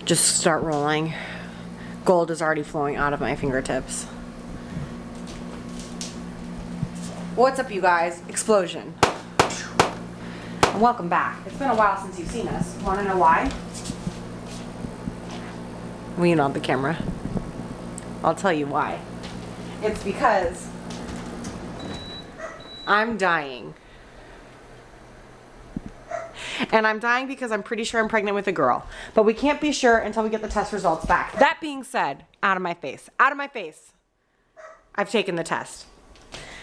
just start rolling. Gold is already flowing out of my fingertips. What's up, you guys? Explosion. And welcome back. It's been a while since you've seen us. Want to know why? Well, you know the camera. I'll tell you why. It's because I'm dying. And I'm dying because I'm pretty sure I'm pregnant with a girl. But we can't be sure until we get the test results back. That being said, out of my face. Out of my face. I've taken the test.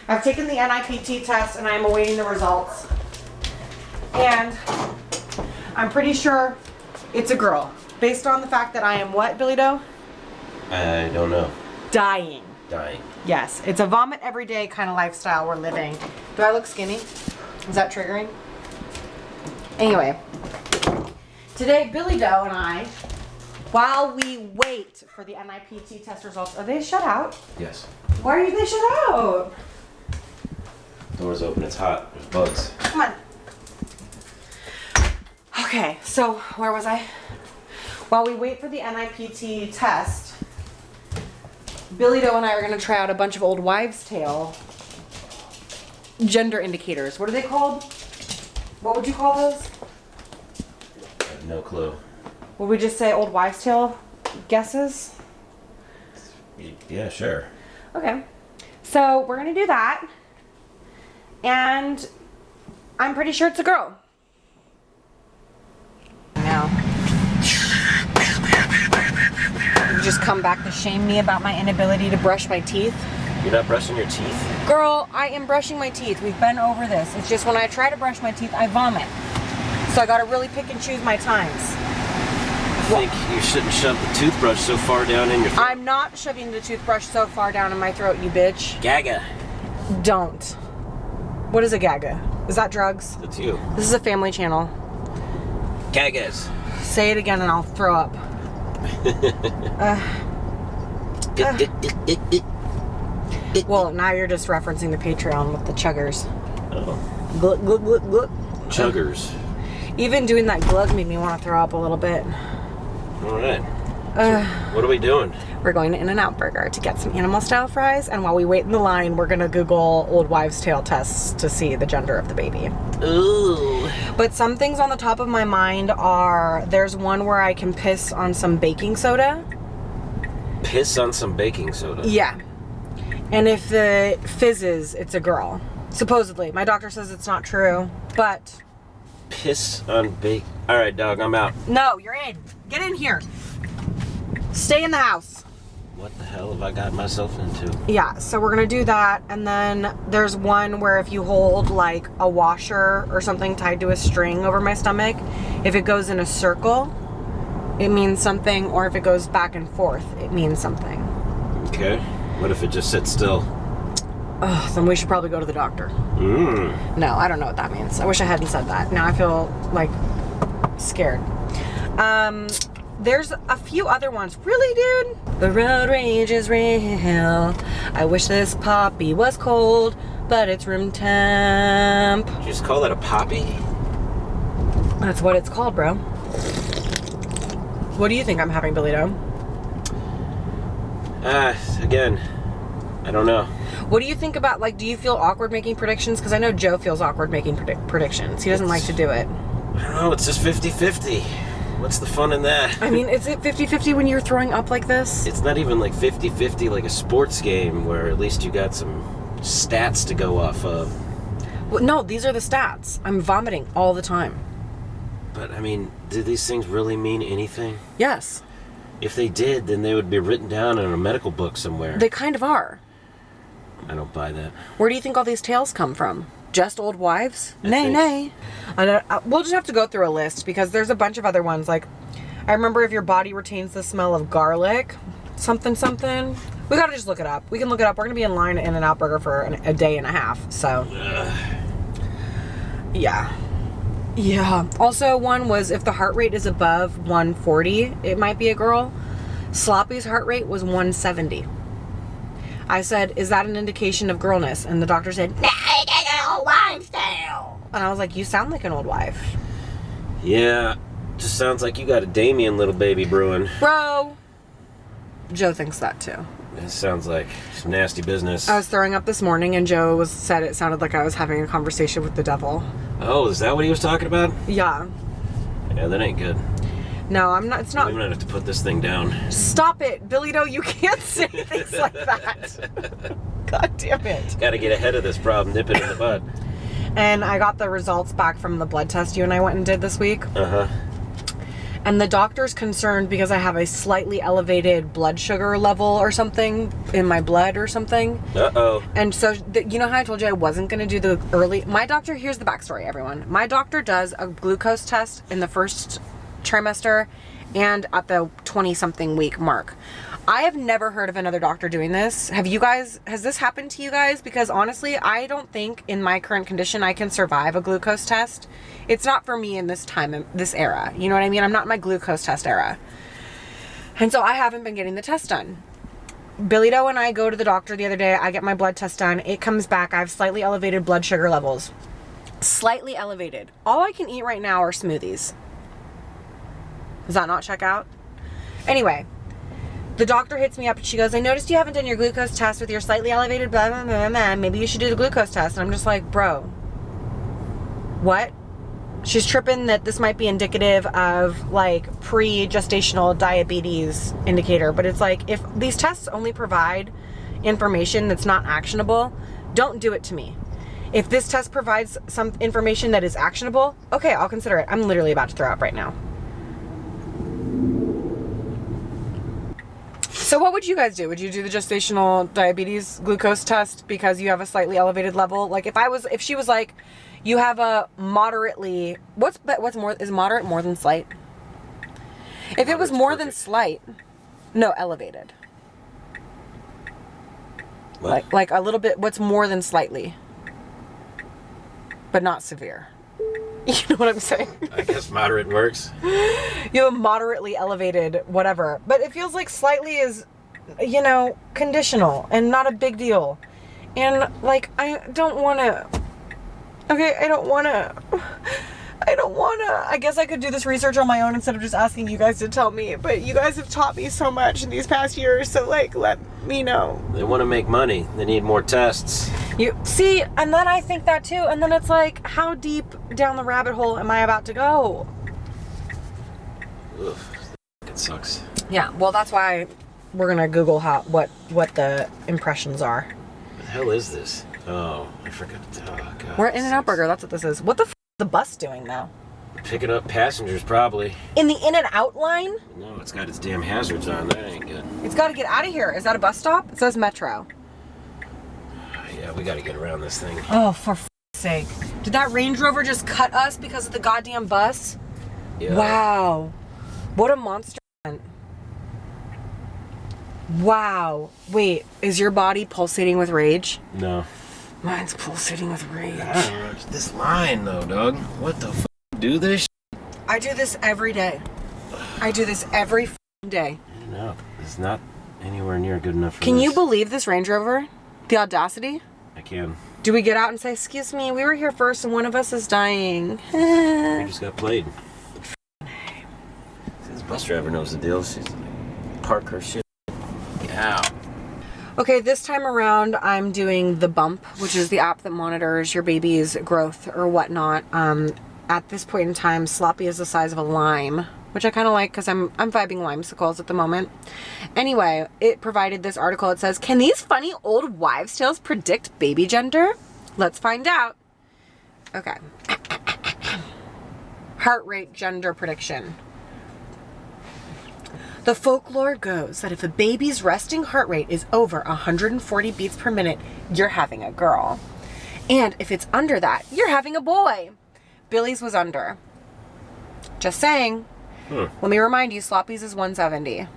I've taken the NIPT test and I am awaiting the results. And I'm pretty sure it's a girl. Based on the fact that I am what, Billy Doe? I don't know. Dying. Dying. Yes, it's a vomit every day kind of lifestyle we're living. Do I look skinny? Is that triggering? Anyway, today Billy Doe and I, while we wait for the NIPT test results, are they shut out? Yes. Why are they shut out? Door's open, it's hot. There's bugs. Come on. Okay, so where was I? While we wait for the NIPT test, Billy Doe and I are going to try out a bunch of old wives' tale gender indicators. What are they called? What would you call those? I have no clue. Would we just say old wives' tale guesses? Yeah, sure. Okay. So we're going to do that. And I'm pretty sure it's a girl. Now. You just come back to shame me about my inability to brush my teeth. You're not brushing your teeth? Girl, I am brushing my teeth. We've been over this. It's just when I try to brush my teeth, I vomit. So I gotta really pick and choose my times. I think you shouldn't shove the toothbrush so far down in your throat. I'm not shoving the toothbrush so far down in my throat, you bitch. Gaga. Don't. What is a gaga? Is that drugs? That's you. This is a family channel. Gagas. Say it again and I'll throw up. Well, now you're just referencing the Patreon with the chuggers. Oh. Glug, glug, glug, glug. Chuggers. Even doing that glug made me want to throw up a little bit. All right. So what are we doing? We're going to In-N-Out Burger to get some animal style fries, and while we wait in the line, we're gonna Google old wives' tale tests to see the gender of the baby. Ooh. But some things on the top of my mind are, there's one where I can piss on some baking soda. Piss on some baking soda? Yeah. And if it fizzes, it's a girl. Supposedly. My doctor says it's not true, but... Piss on bake. All right, dog, I'm out. No, you're in. Get in here. Stay in the house. What the hell have I got myself into? Yeah, so we're gonna do that, and then there's one where if you hold like a washer or something tied to a string over my stomach, if it goes in a circle, it means something, or if it goes back and forth, it means something. Okay. What if it just sits still? Ugh, then we should probably go to the doctor. No, I don't know what that means. I wish I hadn't said that. Now I feel like scared. There's a few other ones. Really, dude? The road rage is real. I wish this poppy was cold, but it's room temp. Did you just call that a poppy? That's what it's called, bro. What do you think I'm having, Billy Doe? Again, I don't know. What do you think about, like, do you feel awkward making predictions? Because I know Joe feels awkward making predictions. He doesn't like to do it. I don't know, it's just 50-50. What's the fun in that? I mean, is it 50-50 when you're throwing up like this? It's not even like 50-50 like a sports game where at least you got some stats to go off of. Well, no, these are the stats. I'm vomiting all the time. But, I mean, do these things really mean anything? Yes. If they did, then they would be written down in a medical book somewhere. They kind of are. I don't buy that. Where do you think all these tales come from? Just old wives? I Nay, think- nay. We'll just have to go through a list because there's a bunch of other ones. Like, I remember if your body retains the smell of garlic, something, something. We gotta just look it up. We can look it up. We're gonna be in line at In-N-Out Burger for a day and a half. So, yeah. Yeah. Also, one was if the heart rate is above 140, it might be a girl. Sloppy's heart rate was 170. I said, is that an indication of girlness? And the doctor said, nah, it's an old wives' tale. And I was like, you sound like an old wife. Yeah, Just sounds like you got a Damien little baby brewing. Bro. Joe thinks that too. It sounds like some nasty business. I was throwing up this morning and Joe said it sounded like I was having a conversation with the devil. Oh, is that what he was talking about? Yeah. Yeah, that ain't good. No, I'm not. It's not. I'm gonna have to put this thing down. Stop it, Billy Doe. You can't say things like that. God damn it. Gotta get ahead of this problem, nip it in the bud. And I got the results back from the blood test you and I went and did this week. Uh-huh. And the doctor's concerned because I have a slightly elevated blood sugar level or something in my blood or something. Uh-oh. And so, you know how I told you I wasn't going to do the early... My doctor, here's the backstory, everyone. My doctor does a glucose test in the first trimester and at the 20-something week mark. I have never heard of another doctor doing this. Have you guys... Has this happened to you guys? Because honestly, I don't think in my current condition I can survive a glucose test. It's not for me in this time, in this era. You know what I mean? I'm not in my glucose test era. And so I haven't been getting the test done. Billy Doe and I go to the doctor the other day. I get my blood test done. It comes back. I have slightly elevated blood sugar levels. Slightly elevated. All I can eat right now are smoothies. Does that not check out? Anyway, the doctor hits me up and she goes, I noticed you haven't done your glucose test with your slightly elevated blah, blah, blah, blah. Maybe you should do the glucose test. And I'm just like, bro, what? She's tripping that this might be indicative of like pre-gestational diabetes indicator. But it's like, if these tests only provide information that's not actionable, don't do it to me. If this test provides some information that is actionable, okay, I'll consider it. I'm literally about to throw up right now. So what would you guys do? Would you do the gestational diabetes glucose test because you have a slightly elevated level? Like if she was like, you have a moderately, what's more, is moderate more than slight? If it was more than slight, no, elevated. What? Like a little bit, what's more than slightly, but not severe. You know what I'm saying? I guess moderate works. You have a moderately elevated whatever, but it feels like slightly is, you know, conditional and not a big deal. And like, I don't want to, okay, I don't want to, I guess I could do this research on my own instead of just asking you guys to tell me, but you guys have taught me so much in these past years, so like, let me know. They want to make money. They need more tests. You see, and then I think that too, and then it's like, how deep down the rabbit hole am I about to go? Ugh, it sucks. Yeah, well, that's why we're gonna Google what the impressions are. What the hell is this? Oh, I forgot. Oh, God. We're at In-N-Out Burger. That's what this is. What the f is the bus doing though? Picking up passengers, probably. In the In-N-Out line? No, it's got its damn hazards on. That ain't good. It's got to get out of here. Is that a bus stop? It says Metro. Yeah, we got to get around this thing. Oh, for f***'s sake! Did that Range Rover just cut us because of the goddamn bus? Yeah. Wow, what a monster! Wow. Wait, is your body pulsating with rage? No. Mine's pulsating with rage. This line, though, dog. What the f***? Do this? I do this every day. I do this every f***ing day. No, it's not anywhere near good enough for Can this. you believe this Range Rover? The audacity? I can. Do we get out and say, excuse me, we were here first and one of us is dying? We just got played. This bus driver knows the deal. She's like, park her shit. Get out. Okay, this time around, I'm doing the Bump, which is the app that monitors your baby's growth or whatnot. At this point in time, Sloppy is the size of a lime, which I kind of like because I'm vibing limesicles at the moment. Anyway, it provided this article. It says, can these funny old wives' tales predict baby gender? Let's find out. Okay. Heart rate gender prediction. The folklore goes that if a baby's resting heart rate is over 140 beats per minute, you're having a girl. And if it's under that, you're having a boy. Billy's was under. Just saying. Let me remind you, Sloppy's is 170.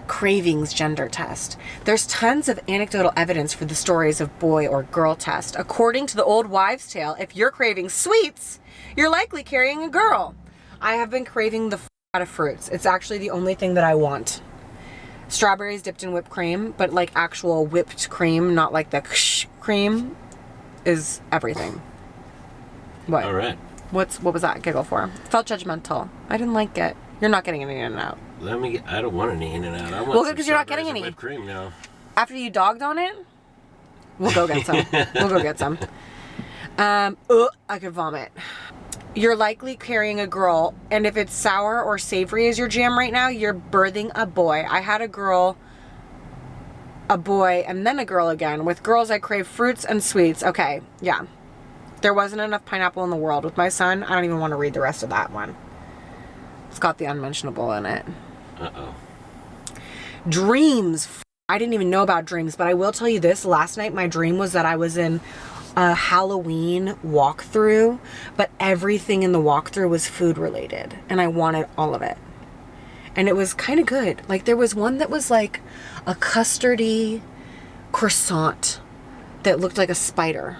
Cravings gender test. There's tons of anecdotal evidence for the stories of boy or girl test. According to the old wives' tale, if you're craving sweets, you're likely carrying a girl. I have been craving the out of fruits. It's actually the only thing that I want. Strawberries dipped in whipped cream, but like actual whipped cream, not like the cream, is everything. What? All right. What was that giggle for? Felt judgmental. I didn't like it. You're not getting any In-N-Out. I don't want any In-N-Out. I want Well, some because you're not getting strawberries and any. whipped cream now. After you dogged on it, we'll go get some. We'll go get some. I could vomit. You're likely carrying a girl, and if it's sour or savory as your jam right now, you're birthing a boy. I had a girl, a boy, and then a girl again. With girls, I crave fruits and sweets. Okay, yeah. There wasn't enough pineapple in the world. With my son, I don't even want to read the rest of that one. It's got the unmentionable in it. Uh-oh. Dreams. I didn't even know about dreams, but I will tell you this. Last night, my dream was that I was in a Halloween walkthrough, but everything in the walkthrough was food related, and I wanted all of it. And it was kind of good. Like, there was one that was like a custardy croissant that looked like a spider.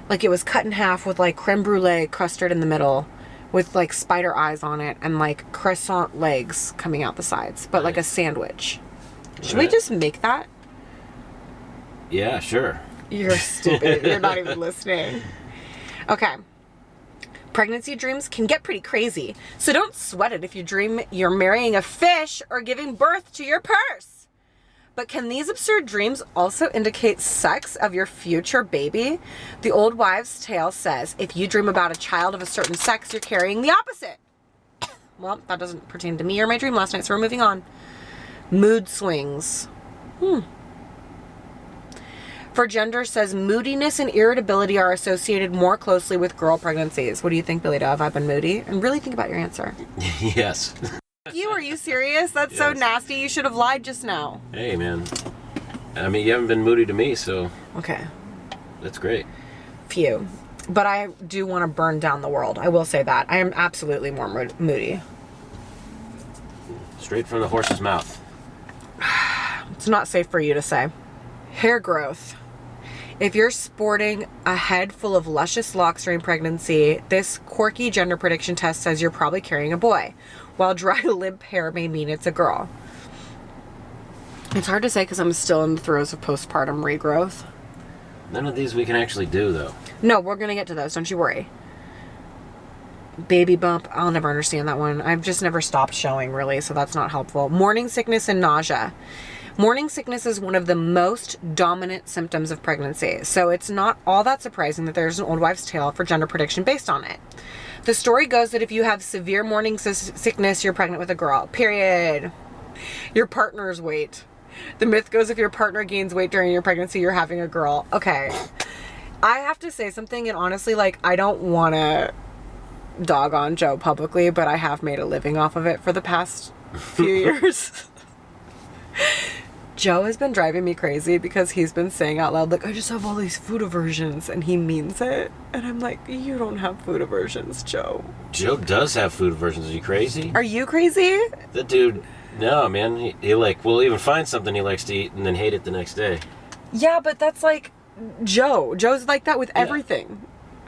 Like, it was cut in half with like creme brulee custard in the middle with like spider eyes on it and like croissant legs coming out the sides, but like a sandwich. Should we just make that? Yeah, sure. You're stupid. You're not even listening. Okay. Pregnancy dreams can get pretty crazy, so don't sweat it if you dream you're marrying a fish or giving birth to your purse. But can these absurd dreams also indicate sex of your future baby? The old wives' tale says if you dream about a child of a certain sex, you're carrying the opposite. Well, that doesn't pertain to me or my dream last night, so we're moving on. Mood swings. For gender says moodiness and irritability are associated more closely with girl pregnancies. What do you think, Billy Dove? I've been moody? And really think about your answer. Yes. Are you serious? That's so nasty. You should have lied just now. Hey, man. I mean, you haven't been moody to me, so... Okay. That's great. Phew. But I do want to burn down the world. I will say that. I am absolutely more moody. Straight from the horse's mouth. It's not safe for you to say. Hair growth. If you're sporting a head full of luscious locks during pregnancy, this quirky gender prediction test says you're probably carrying a boy, while dry, limp hair may mean it's a girl. It's hard to say because I'm still in the throes of postpartum regrowth. None of these we can actually do, though. No, we're going to get to those. Don't you worry. Baby bump. I'll never understand that one. I've just never stopped showing, really, so that's not helpful. Morning sickness and nausea. Morning sickness is one of the most dominant symptoms of pregnancy, so it's not all that surprising that there's an old wives' tale for gender prediction based on it. The story goes that if you have severe morning sickness, you're pregnant with a girl. Period. Your partner's weight. The myth goes if your partner gains weight during your pregnancy, you're having a girl. Okay. I have to say something, and honestly, like, I don't want to dog on Joe publicly, but I have made a living off of it for the past few years. Joe has been driving me crazy because he's been saying out loud, like, I just have all these food aversions, and he means it. And I'm like, you don't have food aversions, Joe. Joe does have food aversions. Are you crazy? Are you crazy? The dude, no, man. He like, will even find something he likes to eat and then hate it the next day. Yeah, but that's like Joe. Joe's like that with everything.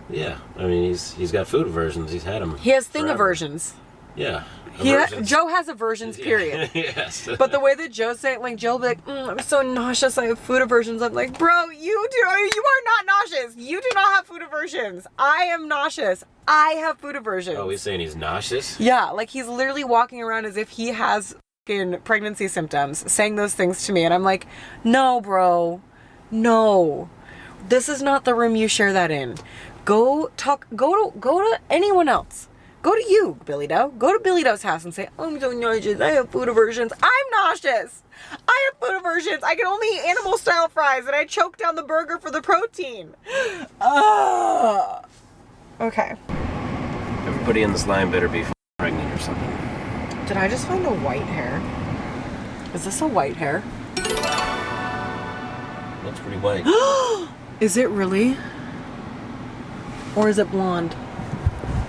Yeah. I mean, he's got food aversions. He's had them. He has thing forever. aversions. Yeah. Joe has aversions, period. Yes. But the way that Joe say it, like, Joe will be like, I'm so nauseous, I have food aversions. I'm like, bro, you are not nauseous. You do not have food aversions. I am nauseous. I have food aversions. Oh, he's saying he's nauseous? Yeah, like he's literally walking around as if he has fucking pregnancy symptoms, saying those things to me. And I'm like, no, bro, no. This is not the room you share that in. Go to anyone else. Go to you, Billy Doe. Go to Billy Doe's house and say, I'm so nauseous. I have food aversions. I'm nauseous. I have food aversions. I can only eat animal style fries and I choke down the burger for the protein. Okay. Everybody in this line better be pregnant or something. Did I just find a white hair? Is this a white hair? Looks pretty white. Is it really? Or is it blonde?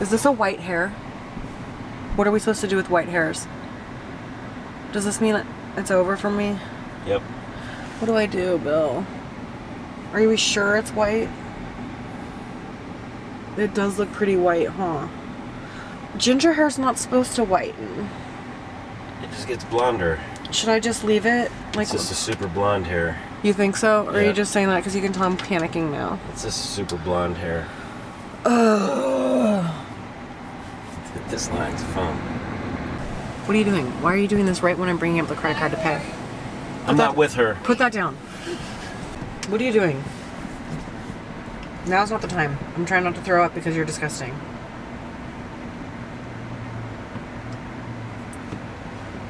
Is this a white hair? What are we supposed to do with white hairs? Does this mean it's over for me? Yep. What do I do, Bill? Are you sure it's white? It does look pretty white, huh? Ginger hair's not supposed to whiten. It just gets blonder. Should I just leave it? Like, It's just a super blonde hair. you think so? Or are Yeah. you just saying that because you can tell I'm panicking now? It's just super blonde hair. Ugh. this line's phone. What are you doing? Why are you doing this right when I'm bringing up the credit card to pay? I'm not with her. Put that down. What are you doing? Now's not the time. I'm trying not to throw up because you're disgusting.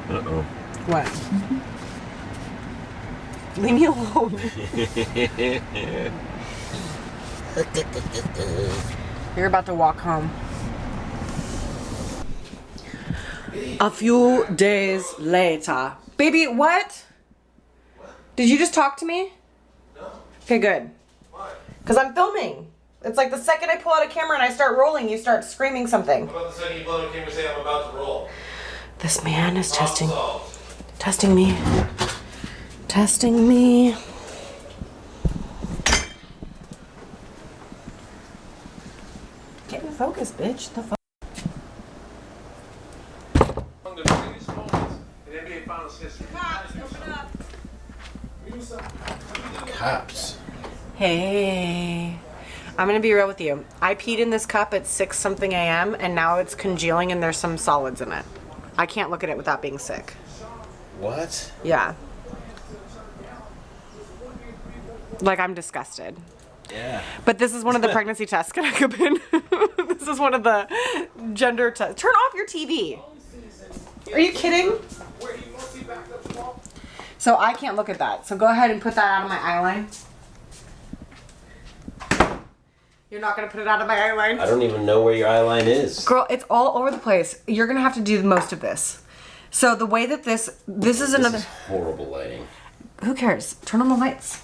Uh-oh. What? Leave me alone. You're about to walk home. A few days later. Baby, what? Did you just talk to me? No. Okay, good. Why? Because I'm filming. It's like the second I pull out a camera and I start rolling, you start screaming something. What about the second you blow the camera say I'm about to roll? This man is Problem testing solved. me. Testing me. Get in focus, bitch. The fuck? One of the biggest moments in NBA Finals history. Cops. Hey. I'm gonna be real with you. I peed in this cup at 6 something a.m. and now it's congealing and there's some solids in it. I can't look at it without being sick. What? Yeah. Like, I'm disgusted. Yeah. But this is one of the pregnancy tests. Can I come in? This is one of the gender tests. Turn off your TV. Are you kidding? So I can't look at that. So go ahead and put that out of my eye line. You're not going to put it out of my eye line? I don't even know where your eye line is. Girl, it's all over the place. You're going to have to do most of this. So the way that this is another... This is horrible lighting. Who cares? Turn on the lights.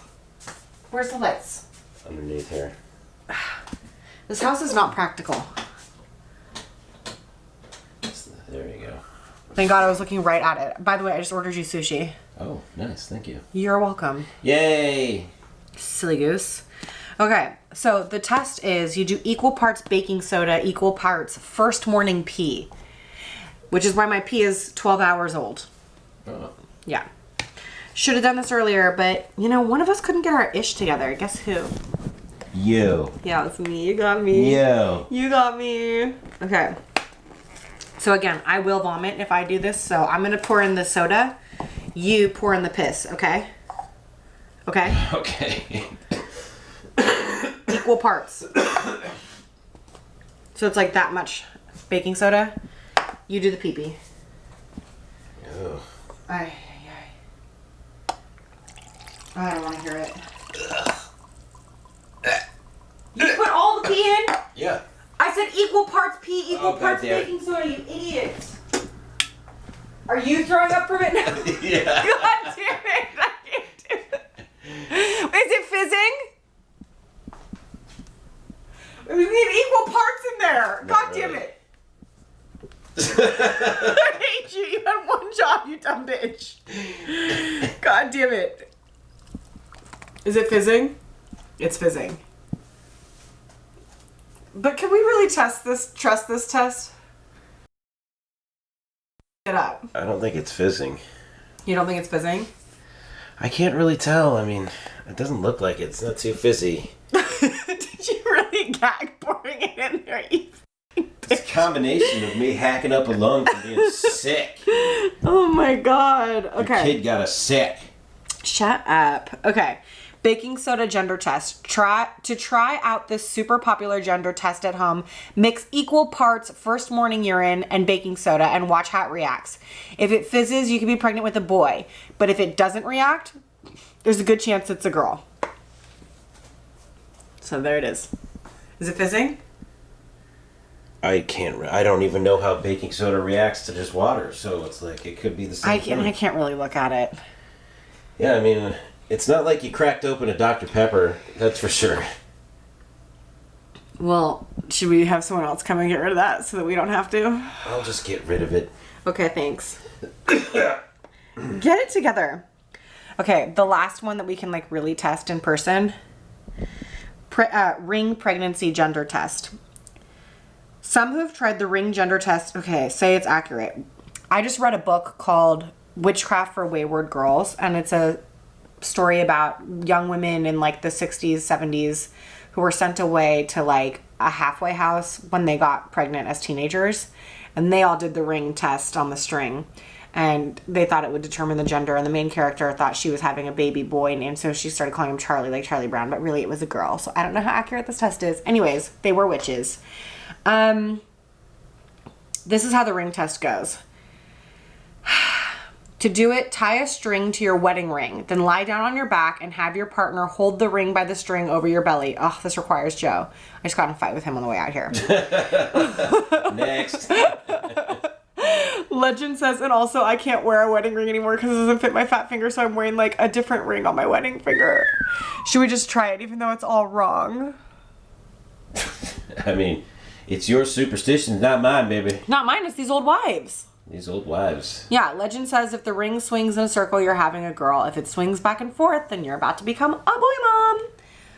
Where's the lights? Underneath here. This house is not practical. There you go. Thank God I was looking right at it. By the way, I just ordered you sushi. Oh, nice. Thank you. You're welcome. Yay! Silly goose. Okay, so the test is you do equal parts baking soda, equal parts first morning pee, which is why my pee is 12 hours old. Oh. Yeah. Should have done this earlier, but, you know, one of us couldn't get our ish together. Guess who? You. Yeah, it's me. You got me. You. You got me. Okay. So again, I will vomit if I do this, so I'm going to pour in the soda. You pour in the piss, okay? Okay? Okay. Equal parts. So it's like that much baking soda. You do the pee-pee. Oh. I don't want to hear it. You put all the pee in? Yeah. I said equal parts pee, equal Oh, parts goddamn. baking soda, you idiot. Are you throwing up from it now? Yeah. God damn it. I can't do it. Is it fizzing? We need equal parts in there. Not God damn really. it. I hate you. You had one job, you dumb bitch. God damn it. Is it fizzing? It's fizzing. But can we really trust this test? It up. I don't think it's fizzing. You don't think it's fizzing? I can't really tell. I mean, it doesn't look like it. It's not too fizzy. Did you really gag pouring it in there? You It's a combination of me hacking up a lung from being sick. Oh my god. Your Okay. kid got us sick. Shut up. Okay. Baking soda gender test. Try out this super popular gender test at home. Mix equal parts first morning urine and baking soda and watch how it reacts. If it fizzes, you can be pregnant with a boy. But if it doesn't react, there's a good chance it's a girl. So there it is. Is it fizzing? I don't even know how baking soda reacts to just water, so it's like it could be the same thing. I can't really look at it. Yeah, I mean, it's not like you cracked open a Dr. Pepper, that's for sure. Well, should we have someone else come and get rid of that so that we don't have to? I'll just get rid of it. Okay, thanks. Get it together. Okay, the last one that we can like really test in person. Ring pregnancy gender test. Some who have tried the ring gender test, okay, say it's accurate. I just read a book called Witchcraft for Wayward Girls, and it's a story about young women in like the 60s, 70s who were sent away to like a halfway house when they got pregnant as teenagers. and they all did the ring test on the string. And they thought it would determine the gender, and the main character thought she was having a baby boy, and so she started calling him Charlie, like Charlie Brown, but really it was a girl. So I don't know how accurate this test is. Anyways, they were witches. This is how the ring test goes. To do it, tie a string to your wedding ring, then lie down on your back and have your partner hold the ring by the string over your belly. Oh, this requires Joe. I just got in a fight with him on the way out here. Next. Legend says, and also I can't wear a wedding ring anymore because it doesn't fit my fat finger, so I'm wearing like a different ring on my wedding finger. Should we just try it even though it's all wrong? I mean, it's your superstitions, not mine, baby. Not mine, it's these old wives. These old wives. Yeah, legend says if the ring swings in a circle, you're having a girl. If it swings back and forth, then you're about to become a boy mom.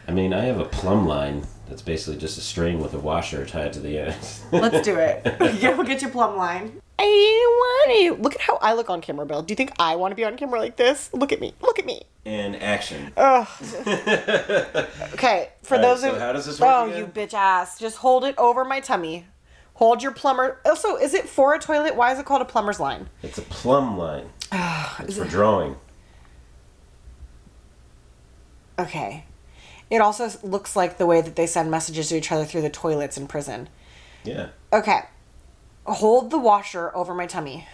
I mean, I have a plumb line that's basically just a string with a washer tied to the end. Let's do it. Yeah, we'll get you plumb line. I want you. Look at how I look on camera, Bill. Do you think I want to be on camera like this? Look at me. Look at me. And action. Ugh. Okay, for those so who... how does this work Oh, again? you bitch ass. Just hold it over my tummy. Hold your plumber... Also, is it for a toilet? Why is it called a plumber's line? It's a plumb line. It's for drawing. Okay. It also looks like the way that they send messages to each other through the toilets in prison. Yeah. Okay. Hold the washer over my tummy.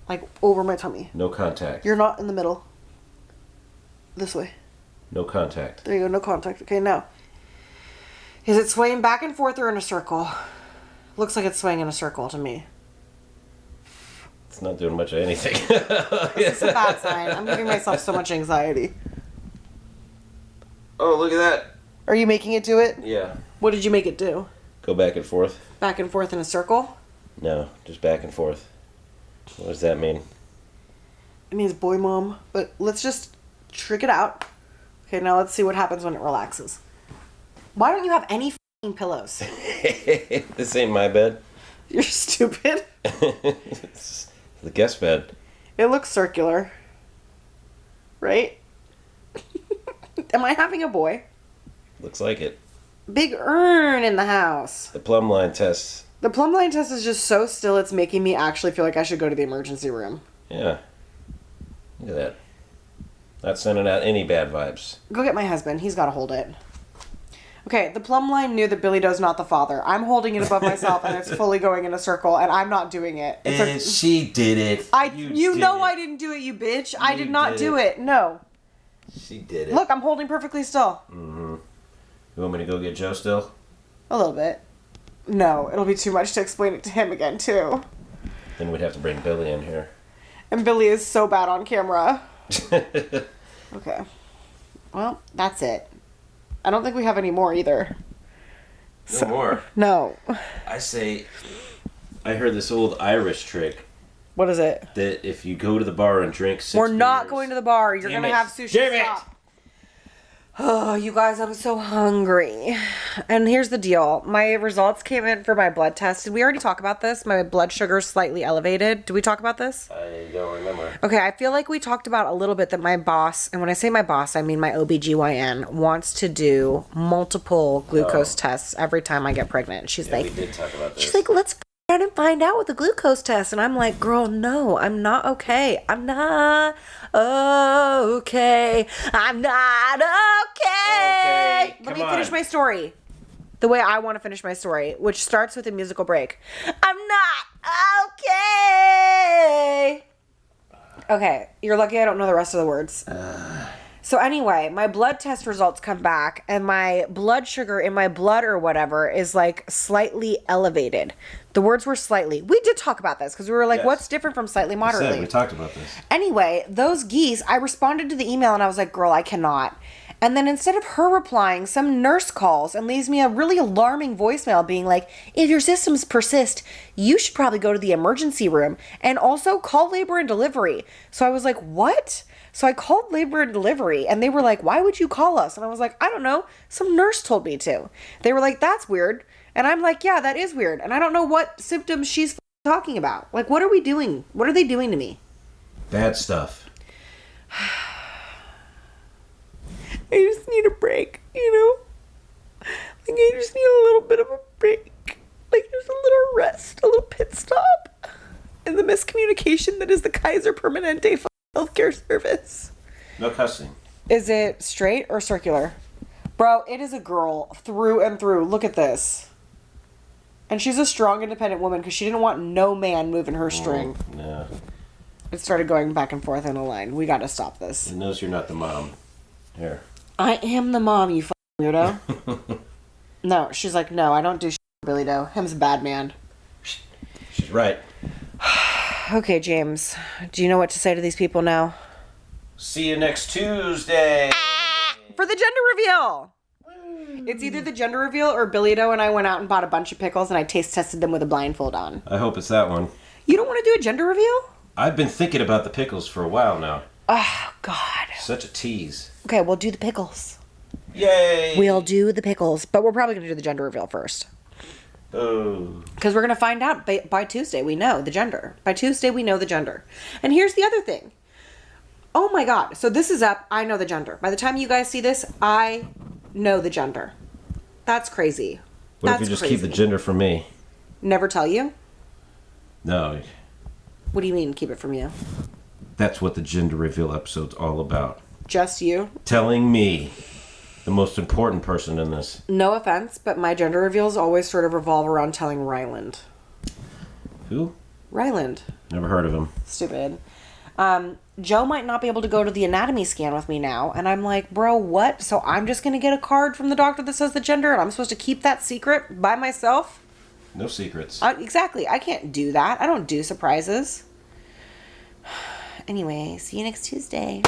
Like, over my tummy. No contact. You're not in the middle. This way. No contact. There you go, no contact. Okay, now. Is it swaying back and forth or in a circle? Looks like it's swaying in a circle to me. It's not doing much of anything. It's a bad sign. I'm giving myself so much anxiety. Oh, look at that. Are you making it do it? Yeah. What did you make it do? Go back and forth. Back and forth in a circle? No, just back and forth. What does that mean? It means boy mom. But let's just trick it out. Okay, now let's see what happens when it relaxes. Why don't you have any f***ing pillows? This ain't my bed. You're stupid. It's the guest bed. It looks circular. Right? Am I having a boy? Looks like it. Big urn in the house. The plumb line test. The plumb line test is just so still, it's making me actually feel like I should go to the emergency room. Yeah. Look at that. Not sending out any bad vibes. Go get my husband. He's got to hold it. Okay, the plumb line knew that Billy Doe's not the father. I'm holding it above myself, and it's fully going in a circle, and I'm not doing it. And she did it. You know I didn't do it, you bitch. I did not did do it. it. No. She did it. Look, I'm holding perfectly still. Mm-hmm. You want me to go get Joe still? A little bit. No, it'll be too much to explain it to him again, too. Then we'd have to bring Billy in here. And Billy is so bad on camera. Okay. Well, that's it. I don't think we have any more either. No more. No. I say, I heard this old Irish trick What is it? that if you go to the bar and drink 6 We're not beers- going to the bar. You're Damn going to it. have sushi. Damn it. Stop. Oh, you guys, I'm so hungry. And here's the deal. My results came in for my blood test. Did we already talk about this? My blood sugar is slightly elevated. Did we talk about this? I don't remember. Okay, I feel like we talked about a little bit that my boss, and when I say my boss, I mean my OBGYN, wants to do multiple glucose tests every time I get pregnant. She's Yeah, like, we did talk about this. she's like, let's out and find out with the glucose test. And I'm like, girl, no, I'm not okay. I'm not okay. I'm not okay. Okay, Let come me finish on. my story the way I want to finish my story, which starts with a musical break. I'm not okay. Okay, you're lucky I don't know the rest of the words. So anyway, my blood test results come back and my blood sugar in my blood or whatever is like slightly elevated. The words were slightly. We did talk about this because we were like, Yes. what's different from slightly moderately? We talked about this. Anyway, those geese, I responded to the email and I was like, girl, I cannot. And then instead of her replying, some nurse calls and leaves me a really alarming voicemail being like, if your symptoms persist, you should probably go to the emergency room and also call labor and delivery. So I was like, what? So I called labor and delivery and they were like, why would you call us? And I was like, I don't know. Some nurse told me to. They were like, that's weird. And I'm like, yeah, that is weird. And I don't know what symptoms she's talking about. Like, what are we doing? What are they doing to me? Bad stuff. I just need a break, you know? Like, I just need a little bit of a break. like there's a little rest, a little pit stop in the miscommunication that is the Kaiser Permanente healthcare service. No cussing. Is it straight or circular? Bro, it is a girl through and through. Look at this. And she's a strong, independent woman because she didn't want no man moving her string. No. It started going back and forth in a line. We got to stop this. It knows you're not the mom. Here. I am the mom, you weirdo. No, she's like, no, I don't do Billy Doe. Him's a bad man. She's right. Okay, James. Do you know what to say to these people now? See you next Tuesday. For the gender reveal. It's either the gender reveal or Billy Doe and I went out and bought a bunch of pickles and I taste tested them with a blindfold on. I hope it's that one. You don't want to do a gender reveal? I've been thinking about the pickles for a while now. Oh, God. Such a tease. Okay, we'll do the pickles. Yay! We'll do the pickles, but we're probably going to do the gender reveal first. Oh. Because we're going to find out by Tuesday. We know the gender. By Tuesday, we know the gender. And here's the other thing. Oh my God. So this is up. I know the gender. By the time you guys see this, I know the gender. That's crazy. What That's if you just crazy. keep the gender from me? Never tell you? No. What do you mean, keep it from you? That's what the gender reveal episode's all about. Just you? Telling me, the most important person in this. No offense, but my gender reveals always sort of revolve around telling Ryland. Who? Ryland. Never heard of him. Stupid. Joe might not be able to go to the anatomy scan with me now. And I'm like, bro, what? So I'm just going to get a card from the doctor that says the gender and I'm supposed to keep that secret by myself? No secrets. Exactly. I can't do that. I don't do surprises. Anyway, see you next Tuesday.